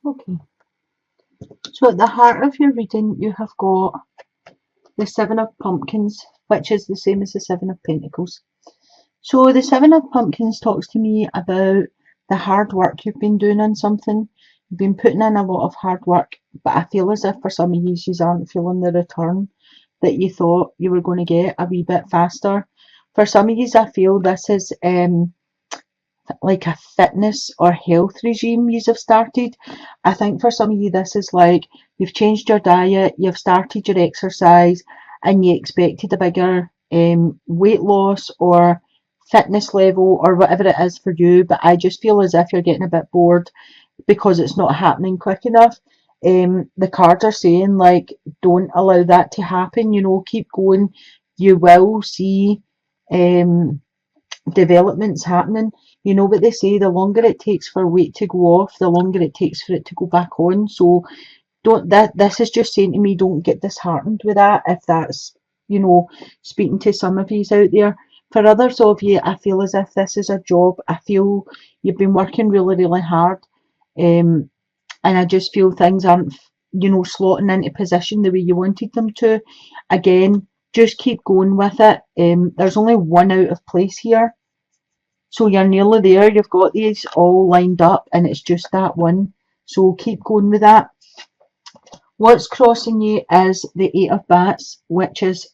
Okay. So at the heart of your reading, you have got the Seven of Pumpkins, which is the same as the Seven of Pentacles. So the Seven of Pumpkins talks to me about the hard work you've been doing on something. You've been putting in a lot of hard work, but I feel as if for some of you, you aren't feeling the return that you thought you were going to get a wee bit faster. For some of you, I feel this is like a fitness or health regime you have started. I think for some of you, this is like you've changed your diet, you've started your exercise, and you expected a bigger weight loss or fitness level or whatever it is for you. But I just feel as if you're getting a bit bored because it's not happening quick enough. The cards are saying, like, don't allow that to happen, keep going. You will see developments happening. You know what they say, the longer it takes for weight to go off, the longer it takes for it to go back on. So don't that this is just saying to me, don't get disheartened with that if that's, speaking to some of you out there. For others of you, I feel as if this is a job. I feel you've been working really, really hard. And I just feel things aren't, slotting into position the way you wanted them to. Again, just keep going with it. There's only one out of place here. So you're nearly there. You've got these all lined up and it's just that one. So keep going with that. What's crossing you is the Eight of Bats, which is,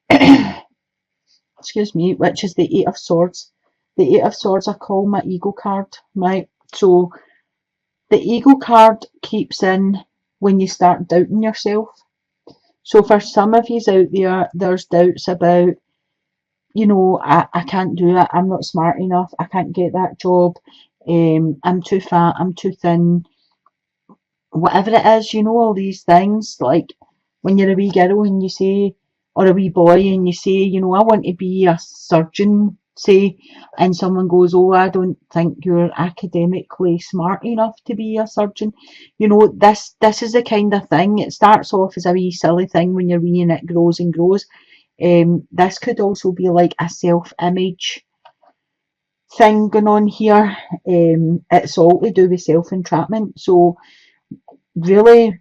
excuse me, which is the Eight of Swords. The Eight of Swords I call my ego card, right? So the ego card keeps in when you start doubting yourself. So for some of you out there, there's doubts about, I can't do it, I'm not smart enough, I can't get that job, I'm too fat, I'm too thin, whatever it is, all these things, like when you're a wee girl and you say, or a wee boy and you say, I want to be a surgeon, say, and someone goes, oh, I don't think you're academically smart enough to be a surgeon. This is the kind of thing, it starts off as a wee silly thing when you're wee and it grows and grows. This could also be like a self-image thing going on here. It's all to do with self-entrapment. So really,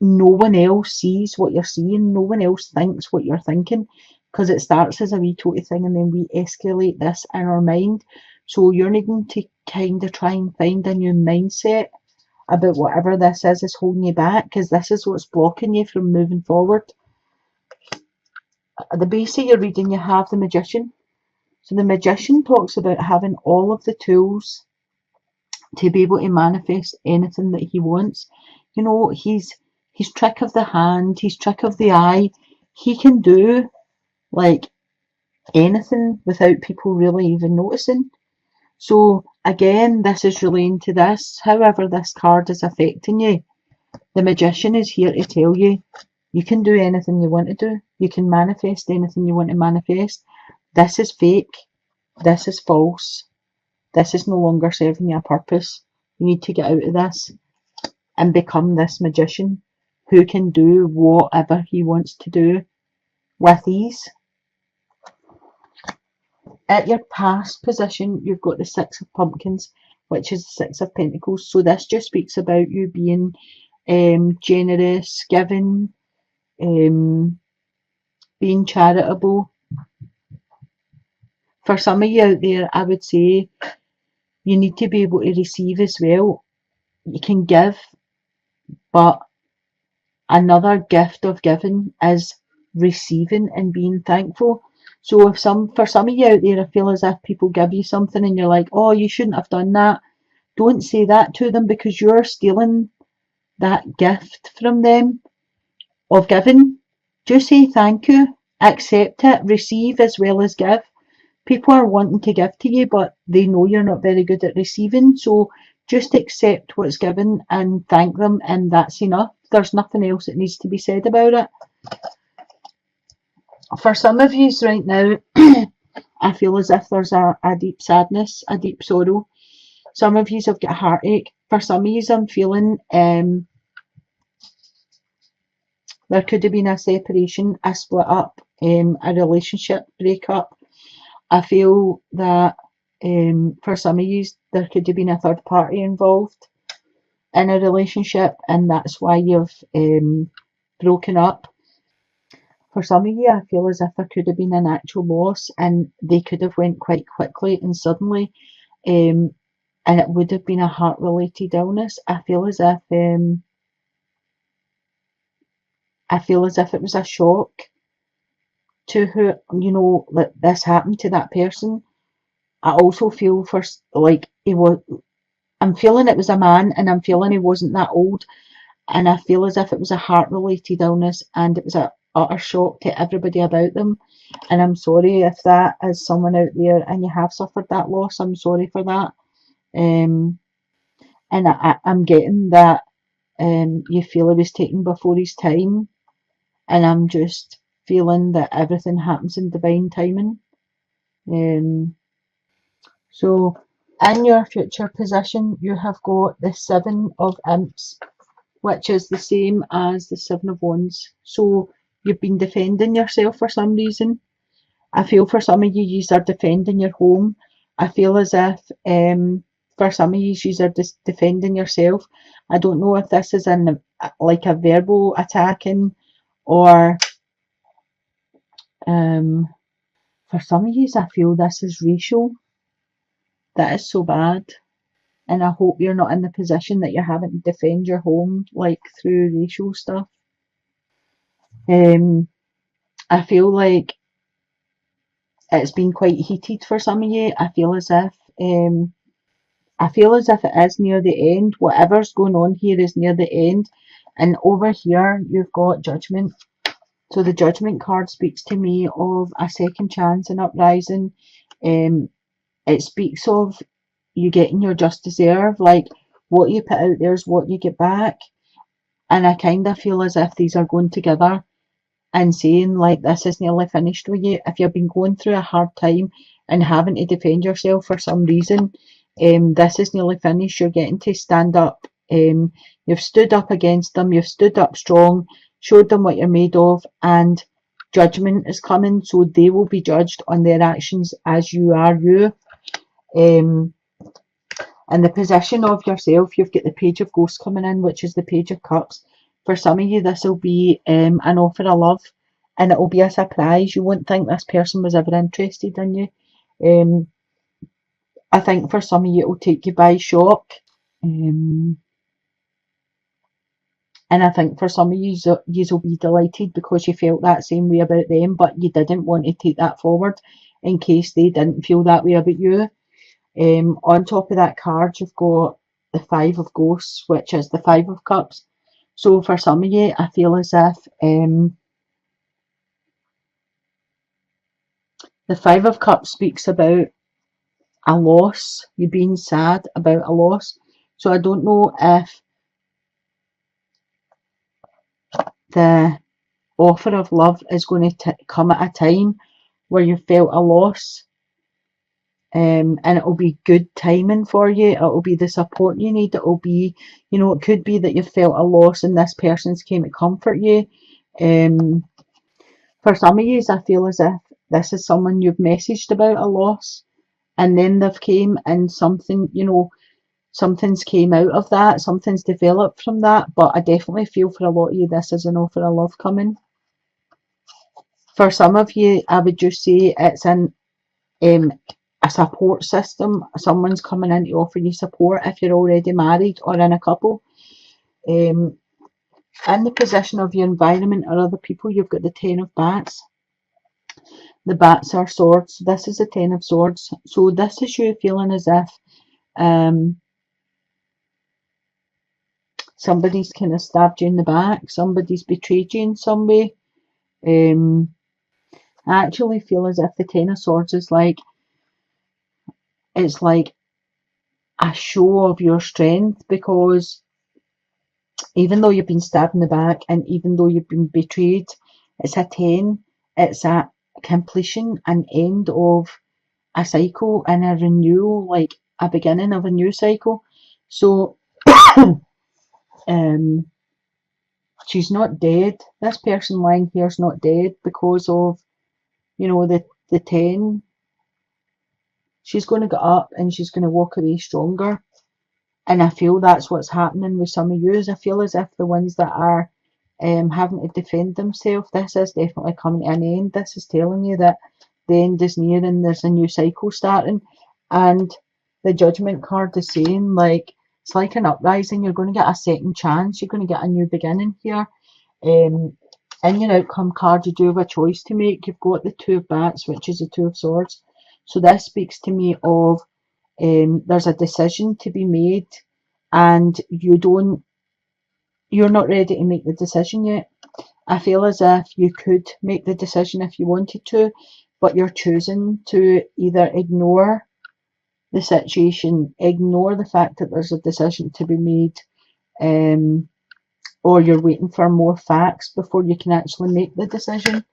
no one else sees what you're seeing. No one else thinks what you're thinking, because it starts as a wee toty thing and then we escalate this in our mind. So you're needing to kind of try and find a new mindset about whatever this is holding you back, because this is what's blocking you from moving forward. At the base of your reading, you have the Magician. So the Magician talks about having all of the tools to be able to manifest anything that he wants. He's trick of the hand, he's trick of the eye. He can do like anything without people really even noticing. So again, this is relating to this. However this card is affecting you, the Magician is here to tell you, you can do anything you want to do. You can manifest anything you want to manifest. This is fake. This is false. This is no longer serving you a purpose. You need to get out of this and become this magician who can do whatever he wants to do with ease. At your past position, you've got the Six of Pumpkins, which is the Six of Pentacles. So this just speaks about you being generous, giving, being charitable. For some of you out there, I would say you need to be able to receive as well. You can give, but another gift of giving is receiving and being thankful. So for some of you out there, I feel as if people give you something and you're like, oh, you shouldn't have done that. Don't say that to them, because you're stealing that gift from them of giving. Just say thank you, accept it, receive as well as give. People are wanting to give to you, but they know you're not very good at receiving. So just accept what's given and thank them, and that's enough. There's nothing else that needs to be said about it. For some of you right now, I feel as if there's a deep sadness, a deep sorrow. Some of you have got a heartache. For some of you, I'm feeling there could have been a separation, a split up, a relationship breakup. I feel that for some of you, there could have been a third party involved. in a relationship and that's why you've broken up. For some of you, I feel as if there could have been an actual loss and they could have went quite quickly and suddenly, um, and it would have been a heart-related illness. I feel as if it was a shock to who, that this happened to that person. I also feel like he was. I'm feeling it was a man, and I'm feeling he wasn't that old, and I feel as if it was a heart-related illness, and it was a utter shock to everybody about them. And I'm sorry if that is someone out there and you have suffered that loss. I'm sorry for that. Um, and I'm getting that you feel he was taken before his time, and I'm just feeling that everything happens in divine timing. Um, so in your future position, you have got the Seven of Imps, which is the same as the Seven of Wands. So you've been defending yourself for some reason. I feel for some of you, you are defending your home. I feel as if for some of you, you are just defending yourself. I don't know if this is in like a verbal attacking or for some of you, I feel this is racial. That is so bad. And I hope you're not in the position that you're having to defend your home like through racial stuff. I feel like it's been quite heated for some of you. I feel as if it is near the end. Whatever's going on here is near the end. And over here you've got Judgment. So the Judgment card speaks to me of a second chance and uprising. It speaks of you getting your just deserve, like what you put out there is what you get back. And I kind of feel as if these are going together and saying like this is nearly finished with you. If you've been going through a hard time and having to defend yourself for some reason, this is nearly finished. You're getting to stand up. You've stood up against them. You've stood up strong, showed them what you're made of, and judgment is coming. So they will be judged on their actions as you are you. In the position of yourself, you've got the Page of Ghosts coming in, which is the Page of Cups. For some of you, this will be an offer of love, and it will be a surprise. You won't think this person was ever interested in you. I think for some of you, it will take you by shock. And I think for some of you, you will be delighted because you felt that same way about them, but you didn't want to take that forward in case they didn't feel that way about you. On top of that card, you've got the Five of Ghosts, which is the Five of Cups. So for some of you, I feel as if the Five of Cups speaks about a loss, you being sad about a loss. So I don't know if the offer of love is going to come at a time where you felt a loss. And it will be good timing for you. It will be the support you need. It will be, it could be that you felt a loss and this person's came to comfort you. For some of you, I feel as if this is someone you've messaged about a loss and then they've came and something, something's came out of that, something's developed from that. But I definitely feel for a lot of you, this is an offer of love coming. For some of you, I would just say it's in a support system. Someone's coming in to offer you support if you're already married or in a couple. In the position of your environment or other people, you've got the Ten of Bats. The bats are swords. This is the Ten of Swords. So this is you feeling as if somebody's kind of stabbed you in the back. Somebody's betrayed you in some way. I actually feel as if the Ten of Swords is like, it's like a show of your strength, because even though you've been stabbed in the back and even though you've been betrayed, it's a 10. It's a completion, an end of a cycle and a renewal, like a beginning of a new cycle. So she's not dead. This person lying here is not dead because of, the 10. She's going to get up and she's going to walk away stronger. And I feel that's what's happening with some of you. I feel as if the ones that are having to defend themselves, this is definitely coming to an end. This is telling you that the end is near and there's a new cycle starting. And the judgment card is saying, like, it's like an uprising. You're going to get a second chance. You're going to get a new beginning here. In your outcome card, you do have a choice to make. You've got the Two of Bats, which is the Two of Swords. So this speaks to me of there's a decision to be made, and you're not ready to make the decision yet. I feel as if you could make the decision if you wanted to, but you're choosing to either ignore the situation, ignore the fact that there's a decision to be made, or you're waiting for more facts before you can actually make the decision.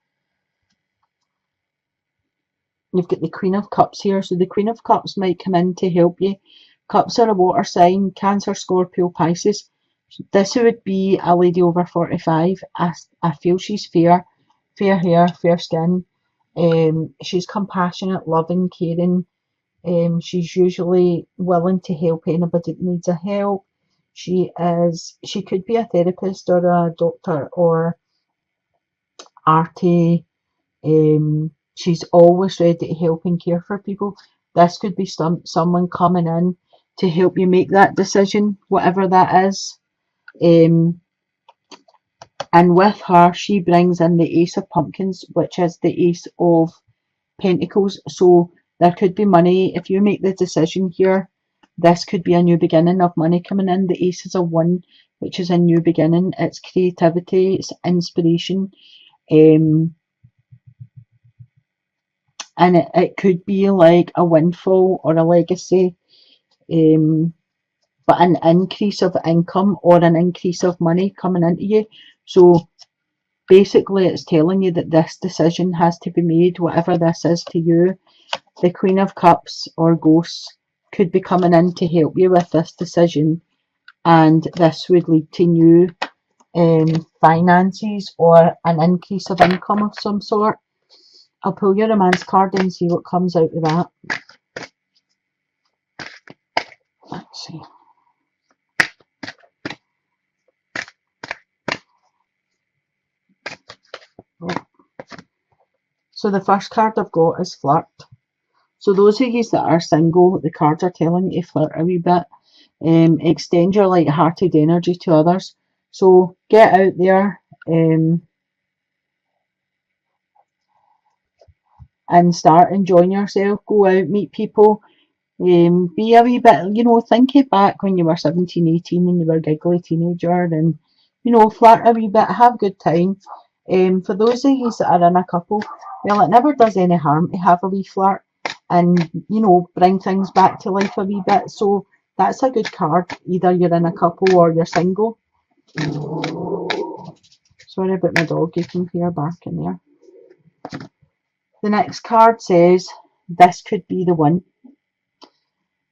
You've got the Queen of Cups here, so the Queen of Cups might come in to help you. Cups are a water sign, Cancer, Scorpio, Pisces. This would be a lady over 45. I feel she's fair hair, fair skin. She's compassionate, loving, caring. She's usually willing to help anybody that needs a help. She could be a therapist or a doctor or arty. She's always ready to help and care for people. This could be someone coming in to help you make that decision, whatever that is. And with her, she brings in the Ace of Pumpkins, which is the Ace of Pentacles. So there could be money. If you make the decision here, this could be a new beginning of money coming in. The Ace is a 1, which is a new beginning. It's creativity, it's inspiration. And it could be like a windfall or a legacy, but an increase of income or an increase of money coming into you. So basically it's telling you that this decision has to be made, whatever this is to you. The Queen of Cups or ghosts could be coming in to help you with this decision, and this would lead to new finances or an increase of income of some sort. I'll pull your romance card and see what comes out of that. Let's see. Oh. So the first card I've got is flirt. So those of you that are single, the cards are telling you to flirt a wee bit. Extend your light-hearted energy to others. So get out there and start enjoying yourself. Go out, meet people. Be a wee bit, think it back when you were 17, 18 and you were a giggly teenager, and, flirt a wee bit, have a good time. For those of you that are in a couple, well, it never does any harm to have a wee flirt and, bring things back to life a wee bit. So that's a good card, either you're in a couple or you're single. Sorry about my dog, you can hear barking there. The next card says, this could be the one.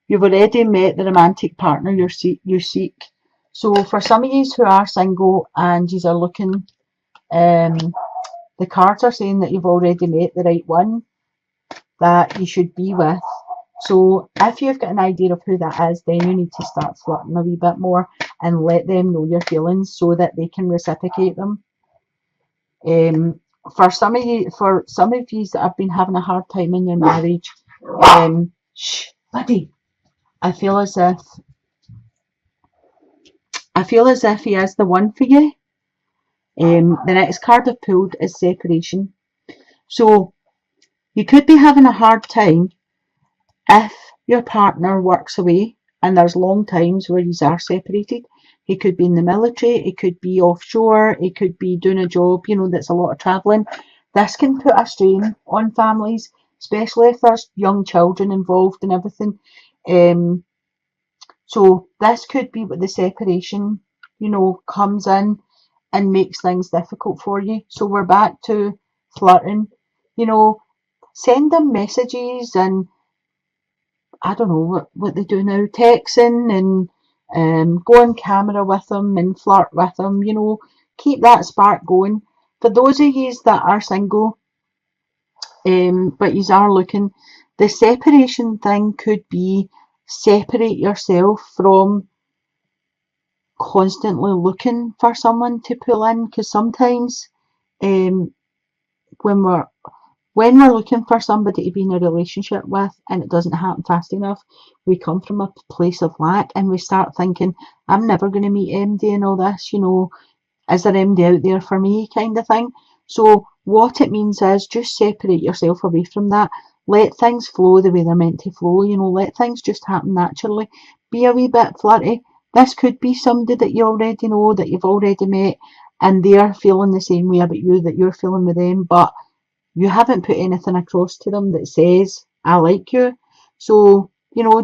You've already met the romantic partner you seek. So for some of you who are single and you are looking, the cards are saying that you've already met the right one that you should be with. So if you've got an idea of who that is, then you need to start flirting a wee bit more and let them know your feelings so that they can reciprocate them. For some of you that have been having a hard time in your marriage, shh, buddy. I feel as if he is the one for you. The next card I've pulled is separation. So you could be having a hard time if your partner works away, and there's long times where you are separated. He could be in the military, he could be offshore, he could be doing a job, that's a lot of travelling. This can put a strain on families, especially if there's young children involved and everything. So this could be what the separation, comes in and makes things difficult for you. So we're back to flirting, send them messages and I don't know what they do now, texting and go on camera with them and flirt with them, keep that spark going. For those of you that are single, but you are looking, the separation thing could be separate yourself from constantly looking for someone to pull in, because sometimes um, when we're looking for somebody to be in a relationship with and it doesn't happen fast enough, we come from a place of lack and we start thinking, I'm never going to meet MD and all this, is there MD out there for me, kind of thing. So what it means is just separate yourself away from that. Let things flow the way they're meant to flow, let things just happen naturally. Be a wee bit flirty. This could be somebody that you already know, that you've already met, and they're feeling the same way about you that you're feeling with them, but you haven't put anything across to them that says, I like you. So,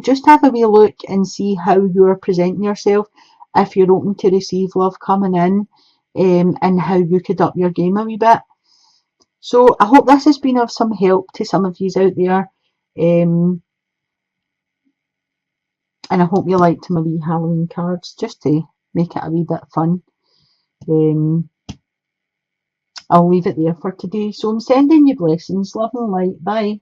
just have a wee look and see how you're presenting yourself, if you're open to receive love coming in, and how you could up your game a wee bit. So I hope this has been of some help to some of you out there. And I hope you liked my wee Halloween cards, just to make it a wee bit fun. I'll leave it there for today. So I'm sending you blessings, love and light. Bye.